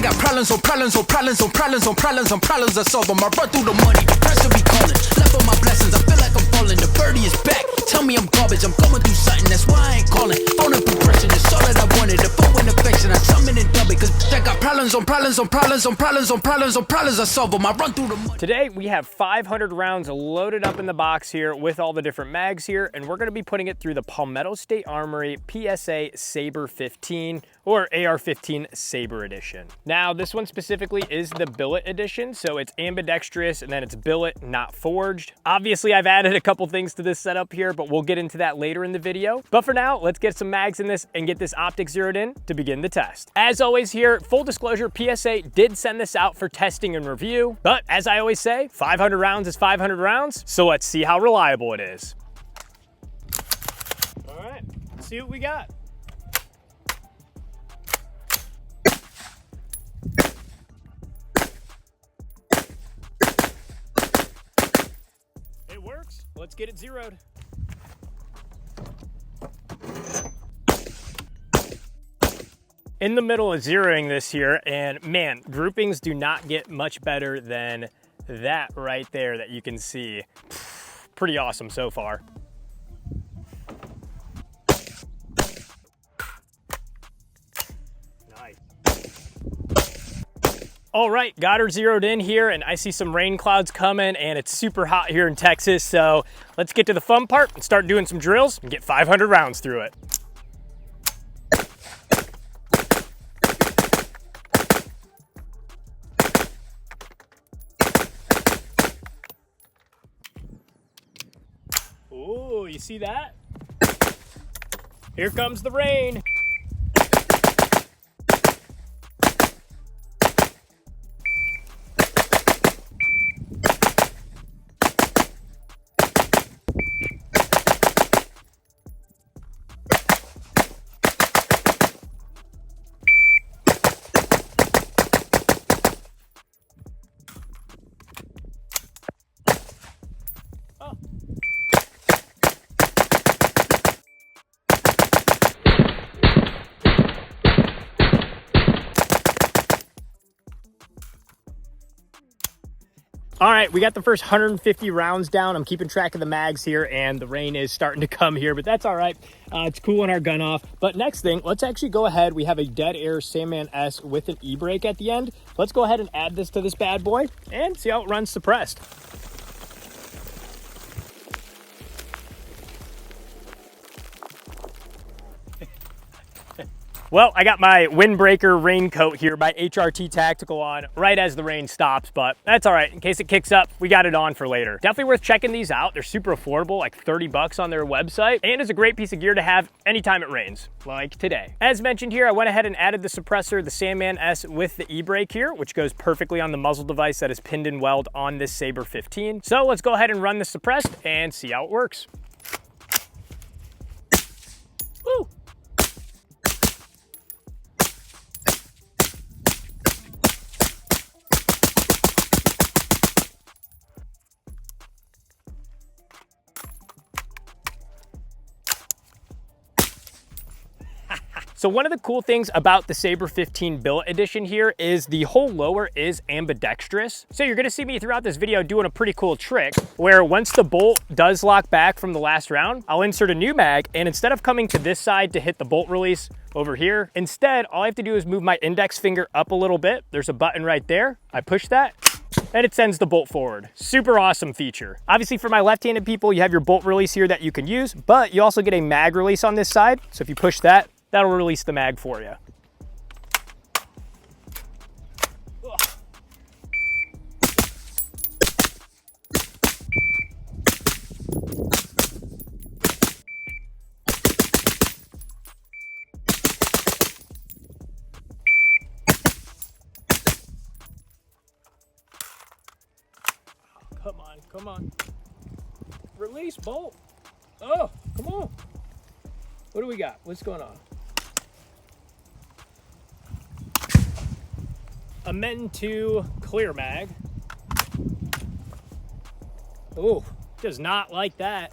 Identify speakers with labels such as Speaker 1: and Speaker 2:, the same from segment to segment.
Speaker 1: I got problems on problems on problems on problems on problems on problems. I solve them. I run through the money. The pressure be calling. Level my blessings. I feel like I'm falling. The birdie is back. Tell me I'm garbage. I'm going through something. That's why I ain't calling. Phone and progression. It's all that I wanted. The phone and affection. I summon and dub it. Cause I got problems on problems on problems on problems on problems on problems. I solve them. I run through the money.
Speaker 2: Today we have 500 rounds loaded up in the box here with all the different mags here, and we're going to be putting it through the Palmetto State Armory PSA Sabre 15 or AR15 Sabre edition. Now this one specifically is the billet edition, so it's ambidextrous and then it's billet, not forged. Obviously I've added a couple things to this setup here, but we'll get into that later in the video. But for now, let's get some mags in this and get this optic zeroed in to begin the test. As always here, full disclosure, PSA did send this out for testing and review, but as I always say, 500 rounds is 500 rounds, so let's see how reliable it is. All right, let's see what we got. It works. Let's get it zeroed. In the middle of zeroing this here, and man, groupings do not get much better than that right there that you can see. Pretty awesome so far. Nice. All right, got her zeroed in here, and I see some rain clouds coming, and it's super hot here in Texas, so let's get to the fun part and start doing some drills and get 500 rounds through it. Ooh, you see that? Here comes the rain. All right, we got the first 150 rounds down. I'm keeping track of the mags here, and the rain is starting to come here, but that's all right. It's cooling our gun off. But next thing, let's actually go ahead. We have a Dead Air Sandman S with an e-brake at the end. Let's go ahead and add this to this bad boy and see how it runs suppressed. Well, I got my windbreaker raincoat here, my HRT Tactical on right as the rain stops, but that's all right. In case it kicks up, we got it on for later. Definitely worth checking these out. They're super affordable, like 30 bucks on their website, and it's a great piece of gear to have anytime it rains, like today. As mentioned here, I went ahead and added the suppressor, the Sandman S with the e-brake here, which goes perfectly on the muzzle device that is pinned and welded on this Sabre 15. So let's go ahead and run the suppressed and see how it works. Woo! So one of the cool things about the Sabre 15 Billet Edition here is the whole lower is ambidextrous. So you're gonna see me throughout this video doing a pretty cool trick where once the bolt does lock back from the last round, I'll insert a new mag, and instead of coming to this side to hit the bolt release over here, instead, all I have to do is move my index finger up a little bit. There's a button right there. I push that, and it sends the bolt forward. Super awesome feature. Obviously for my left-handed people, you have your bolt release here that you can use, but you also get a mag release on this side. So if you push that, that'll release the mag for you. Come on, come on. Release bolt. Oh, come on. What do we got? What's going on? Amend to clear mag. Oh, does not like that.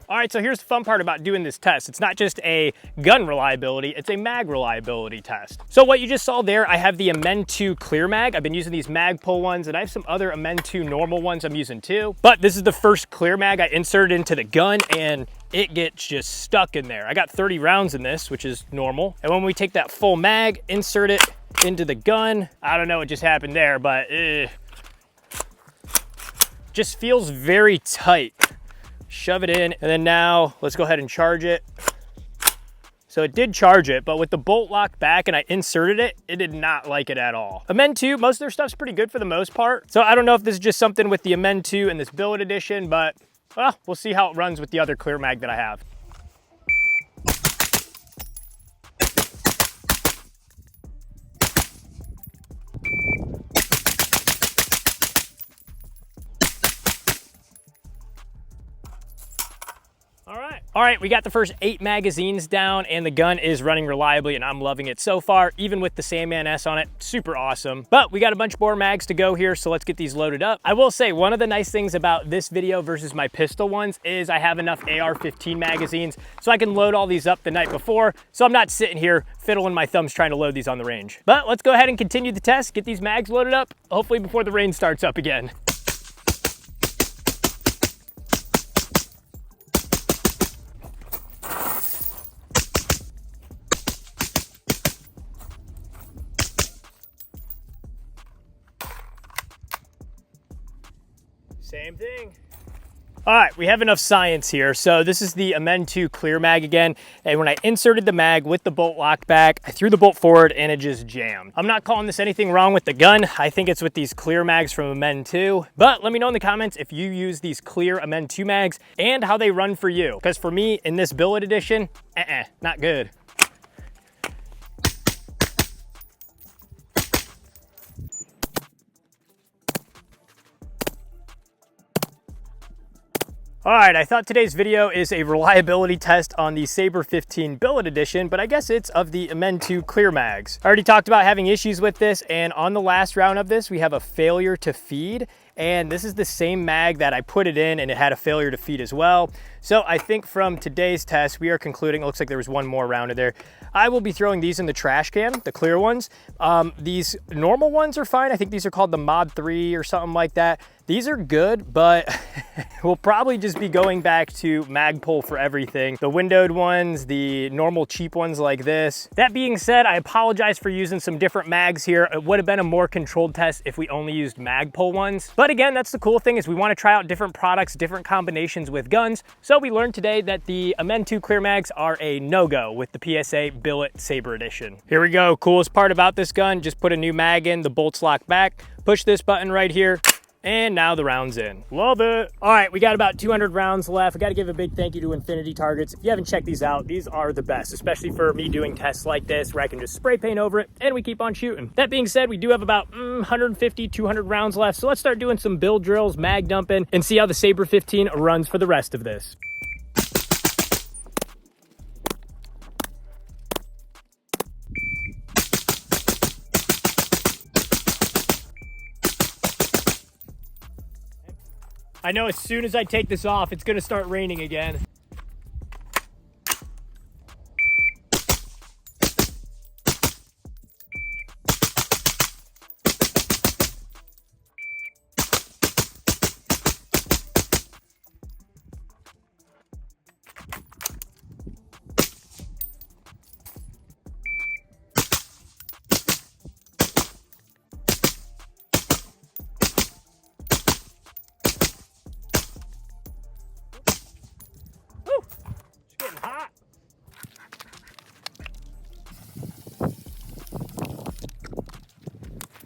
Speaker 2: All right, so here's the fun part about doing this test. It's not just a gun reliability, it's a mag reliability test. So what you just saw there, I have the Amend 2 clear mag. I've been using these Magpul ones, and I have some other Amend 2 normal ones I'm using too. But this is the first clear mag I inserted into the gun, and it gets just stuck in there. I got 30 rounds in this, which is normal. And when we take that full mag, insert it into the gun, I don't know what just happened there, but just feels very tight. Shove it in, and then now let's go ahead and charge it. So it did charge it, but with the bolt lock back and I inserted it, it did not like it at all. Amend 2, most of their stuff's pretty good for the most part. So I don't know if this is just something with the Amend 2 and this Billet edition, but well, we'll see how it runs with the other clear mag that I have. All right, we got the first 8 magazines down and the gun is running reliably and I'm loving it so far, even with the Sandman S on it, super awesome. But we got a bunch more mags to go here, so let's get these loaded up. I will say one of the nice things about this video versus my pistol ones is I have enough AR-15 magazines so I can load all these up the night before, so I'm not sitting here fiddling my thumbs trying to load these on the range. But let's go ahead and continue the test, get these mags loaded up, hopefully before the rain starts up again. Same thing. All right, we have enough science here. So this is the Amend 2 clear mag again. And when I inserted the mag with the bolt lock back, I threw the bolt forward and it just jammed. I'm not calling this anything wrong with the gun. I think it's with these clear mags from Amend 2. But let me know in the comments if you use these clear Amend 2 mags and how they run for you. Because for me, in this Billet edition, not good. All right, I thought today's video is a reliability test on the Sabre 15 Billet edition, but I guess it's of the Amend 2 clear mags. I already talked about having issues with this, and on the last round of this, we have a failure to feed, and this is the same mag that I put it in and it had a failure to feed as well. So I think from today's test, we are concluding, it looks like there was one more round of there. I will be throwing these in the trash can, the clear ones. These normal ones are fine. I think these are called the Mod 3 or something like that. These are good, but we'll probably just be going back to Magpul for everything. The windowed ones, the normal cheap ones like this. That being said, I apologize for using some different mags here. It would have been a more controlled test if we only used Magpul ones. But again, that's the cool thing is we want to try out different products, different combinations with guns. So we learned today that the Amend 2 clear mags are a no-go with the PSA Billet Sabre edition. Here we go. Coolest part about this gun, just put a new mag in, the bolts lock back, push this button right here, and now the round's in. Love it. All right, we got about 200 rounds left. I got to give a big thank you to Infinity Targets. If you haven't checked these out, these are the best, especially for me doing tests like this where I can just spray paint over it and we keep on shooting. That being said, we do have about 150, 200 rounds left. So let's start doing some build drills, mag dumping, and see how the Sabre 15 runs for the rest of this. I know as soon as I take this off, it's gonna start raining again.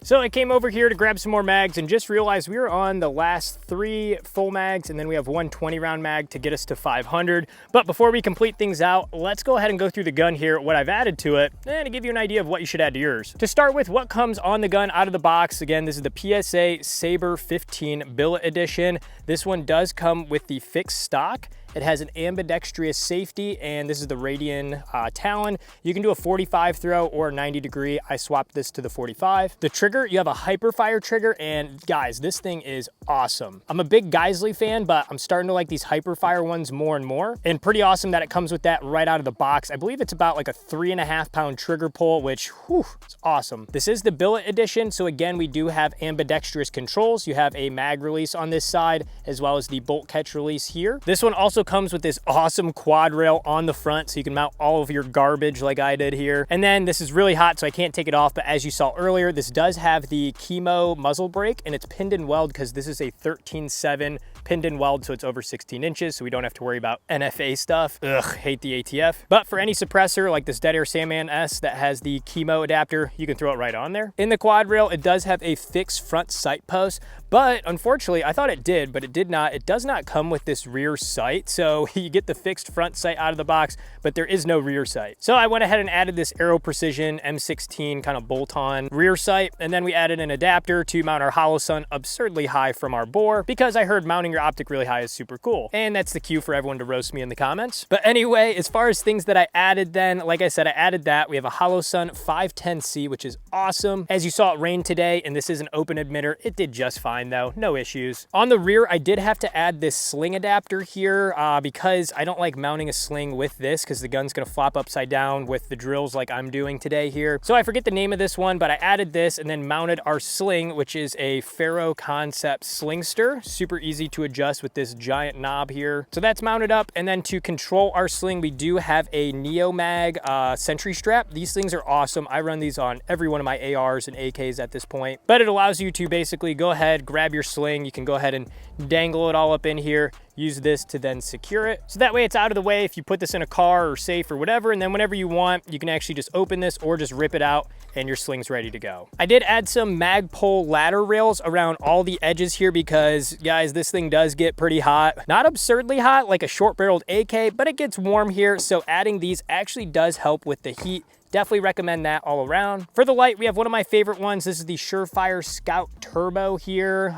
Speaker 2: So I came over here to grab some more mags and just realized we were on the last 3 full mags and then we have one 20 round mag to get us to 500. But before we complete things out, let's go ahead and go through the gun here, what I've added to it, and to give you an idea of what you should add to yours. To start with, what comes on the gun out of the box. Again, this is the PSA Sabre 15 Billet edition. This one does come with the fixed stock. It has an ambidextrous safety, and this is the Radian Talon. You can do a 45 throw or 90 degree. I swapped this to the 45. The trigger, you have a Hyperfire trigger, and guys, this thing is awesome. I'm a big Geisley fan, but I'm starting to like these Hyperfire ones more and more, and pretty awesome that it comes with that right out of the box. I believe it's about like a 3.5 pound trigger pull, which, whew, it's awesome. This is the Billet edition, so again, we do have ambidextrous controls. You have a mag release on this side, as well as the bolt catch release here. This one also comes with this awesome quad rail on the front, so you can mount all of your garbage like I did here. And then this is really hot, so I can't take it off, but as you saw earlier, this does have the Chemo muzzle brake, and it's pinned in weld because this is a 13.7 pinned in weld, so it's over 16 inches, so we don't have to worry about NFA stuff. Ugh, hate the ATF. But for any suppressor like this Dead Air Sandman S that has the Chemo adapter, you can throw it right on there. In the quad rail, it does have a fixed front sight post, but unfortunately, I thought it did, but it did not. It does not come with this rear sight, so you get the fixed front sight out of the box, but there is no rear sight. So I went ahead and added this Aero Precision M16 kind of bolt-on rear sight, and then we added an adapter to mount our Holosun absurdly high from our bore, because I heard mounting your optic really high is super cool. And that's the cue for everyone to roast me in the comments. But anyway, as far as things that I added then, like I said, I added that. We have a Holosun 510C, which is awesome. As you saw, it rained today, and this is an open emitter. It did just fine though, no issues. On the rear, I did have to add this sling adapter here because I don't like mounting a sling with this because the gun's gonna flop upside down with the drills like I'm doing today here. So I forget the name of this one, but I added this and then mounted our sling, which is a Faro Concept Slingster. Super easy to adjust with this giant knob here. So that's mounted up, and then to control our sling, we do have a Neomag Sentry Strap. These things are awesome. I run these on every one of my ARs and AKs at this point, but it allows you to basically go ahead, grab your sling. You can go ahead and dangle it all up in here, use this to then secure it. So that way it's out of the way if you put this in a car or safe or whatever, and then whenever you want, you can actually just open this or just rip it out and your sling's ready to go. I did add some Magpul ladder rails around all the edges here because, guys, this thing does get pretty hot. Not absurdly hot like a short-barreled AK, but it gets warm here, so adding these actually does help with the heat. Definitely recommend that all around. For the light, we have one of my favorite ones. This is the Surefire Scout Turbo here.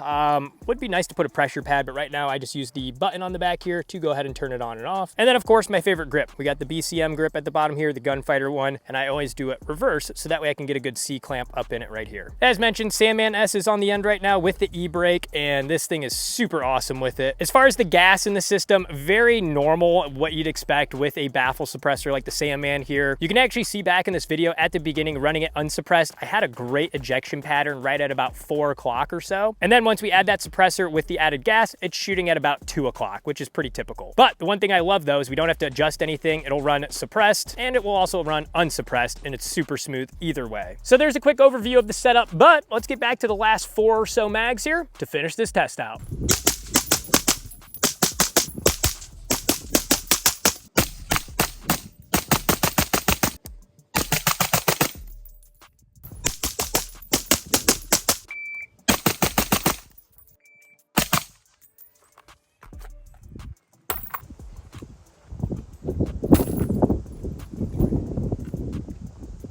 Speaker 2: Would be nice to put a pressure pad, but right now I just use the button on the back here to go ahead and turn it on and off. And then of course, my favorite grip. We got the BCM grip at the bottom here, the Gunfighter one, and I always do it reverse, so that way I can get a good C-clamp up in it right here. As mentioned, Sandman S is on the end right now with the e-brake, and this thing is super awesome with it. As far as the gas in the system, very normal, what you'd expect with a baffle suppressor like the Sandman here. You can actually see back in this video at the beginning running it unsuppressed, I had a great ejection pattern right at about 4 o'clock or so. And then once we add that suppressor with the added gas, it's shooting at about 2 o'clock, which is pretty typical. But the one thing I love though is we don't have to adjust anything. It'll run suppressed and it will also run unsuppressed, and it's super smooth either way. So there's a quick overview of the setup, but let's get back to the last 4 or so mags here to finish this test out.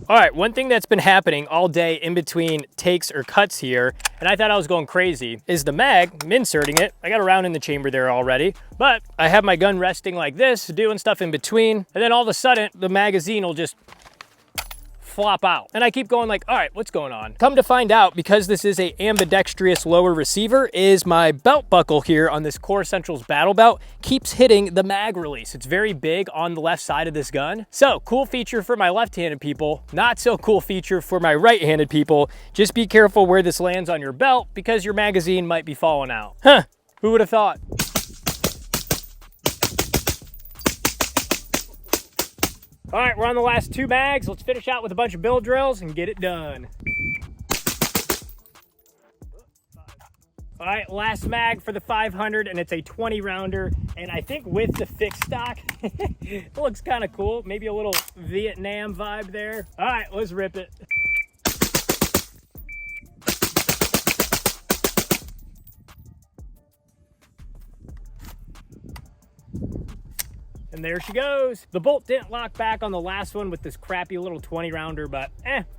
Speaker 2: All right, one thing that's been happening all day in between takes or cuts here, and I thought I was going crazy, is the mag, I'm inserting it. I got a round in the chamber there already, but I have my gun resting like this, doing stuff in between, and then all of a sudden, the magazine will just flop out. And I keep going like, all right, what's going on? Come to find out, because this is a ambidextrous lower receiver, is my belt buckle here on this Core Essentials battle belt keeps hitting the mag release. It's very big on the left side of this gun. So cool feature for my left-handed people, not so cool feature for my right-handed people. Just be careful where this lands on your belt because your magazine might be falling out. Huh, who would have thought? All right, we're on the last 2 mags. Let's finish out with a bunch of bill drills and get it done. All right, last mag for the 500, and it's a 20 rounder. And I think with the fixed stock, it looks kind of cool. Maybe a little Vietnam vibe there. All right, let's rip it. And there she goes. The bolt didn't lock back on the last one with this crappy little 20 rounder, but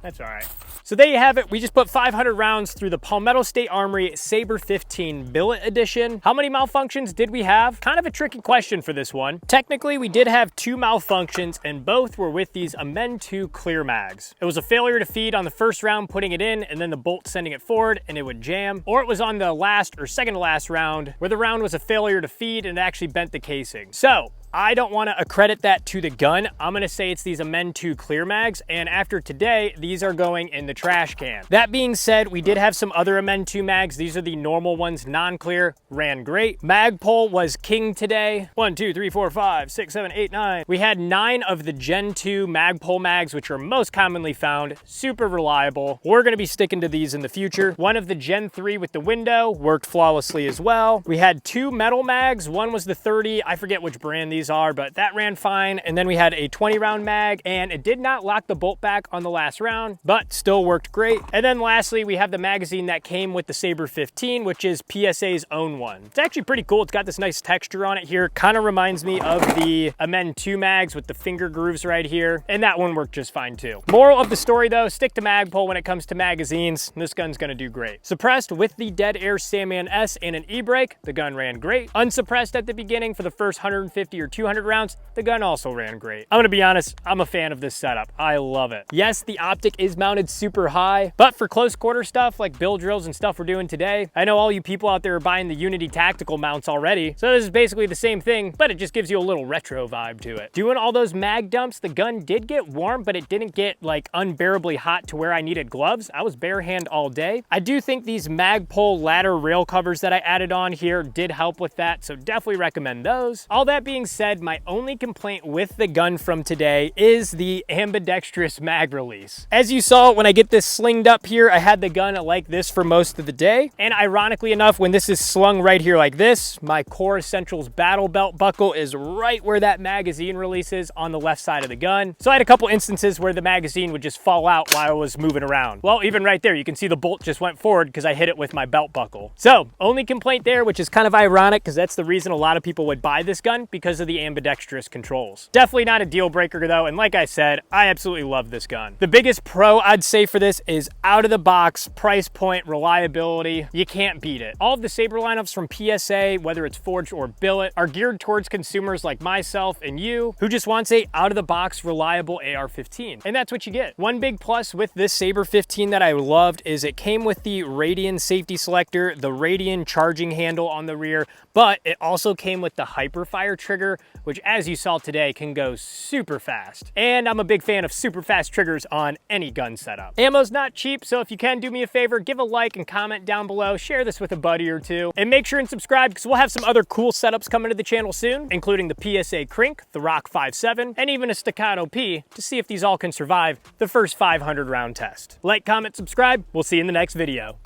Speaker 2: that's all right. So there you have it. We just put 500 rounds through the Palmetto State Armory Sabre 15 Billet Edition. How many malfunctions did we have? Kind of a tricky question for this one. Technically, we did have 2 malfunctions, and both were with these Amend 2 clear mags. It was a failure to feed on the first round, putting it in, and then the bolt sending it forward, and it would jam. Or it was on the last or second to last round, where the round was a failure to feed and it actually bent the casing. So I don't want to accredit that to the gun. I'm going to say it's these Amend 2 clear mags, and after today, these are going in the trash can. That being said, we did have some other Amend 2 mags. These are the normal ones, non-clear, ran great. Magpul was king today. 1, 2, 3, 4, 5, 6, 7, 8, 9. We had 9 of the Gen 2 Magpul mags, which are most commonly found, super reliable. We're going to be sticking to these in the future. One of the Gen 3 with the window worked flawlessly as well. We had 2 metal mags. One was the 30, I forget which brand these are, but that ran fine. And then we had a 20 round mag, and it did not lock the bolt back on the last round, but still worked great. And then lastly, we have the magazine that came with the Sabre 15, which is PSA's own one. It's actually pretty cool. It's got this nice texture on it here. Kind of reminds me of the Amend 2 mags with the finger grooves right here. And that one worked just fine too. Moral of the story though, stick to Magpul when it comes to magazines. This gun's gonna do great. Suppressed with the Dead Air Sandman S and an e-brake, the gun ran great. Unsuppressed at the beginning for the first 150 or 200 rounds, the gun also ran great. I'm gonna be honest, I'm a fan of this setup. I love it. Yes, the optic is mounted super high, but for close quarter stuff like bill drills and stuff we're doing today, I know all you people out there are buying the Unity tactical mounts already, so this is basically the same thing, but it just gives you a little retro vibe to it. Doing all those mag dumps, the gun did get warm, but it didn't get like unbearably hot to where I needed gloves. I was bare hand all day. I do think these Magpul ladder rail covers that I added on here did help with that, so definitely recommend those. All that being said, my only complaint with the gun from today is the ambidextrous mag release. As you saw, when I get this slinged up here, I had the gun like this for most of the day. And ironically enough, when this is slung right here like this, my Core Essentials battle belt buckle is right where that magazine releases on the left side of the gun. So I had a couple instances where the magazine would just fall out while I was moving around. Well, even right there, you can see the bolt just went forward because I hit it with my belt buckle. So only complaint there, which is kind of ironic because that's the reason a lot of people would buy this gun, because of the ambidextrous controls. Definitely not a deal breaker though, and like I said, I absolutely love this gun. The biggest pro I'd say for this is out of the box, price point, reliability. You can't beat it. All of the Sabre lineups from PSA, whether it's forged or billet, are geared towards consumers like myself and you who just wants a out of the box, reliable AR-15. And that's what you get. One big plus with this Sabre 15 that I loved is it came with the Radian safety selector, the Radian charging handle on the rear, but it also came with the Hyperfire trigger, which as you saw today can go super fast. And I'm a big fan of super fast triggers on any gun setup. Ammo's not cheap, so if you can do me a favor, give a like and comment down below, share this with a buddy or two, and make sure and subscribe because we'll have some other cool setups coming to the channel soon, including the PSA Crink, the Rock 5.7, and even a Staccato P to see if these all can survive the first 500 round test. Like, comment, subscribe. We'll see you in the next video.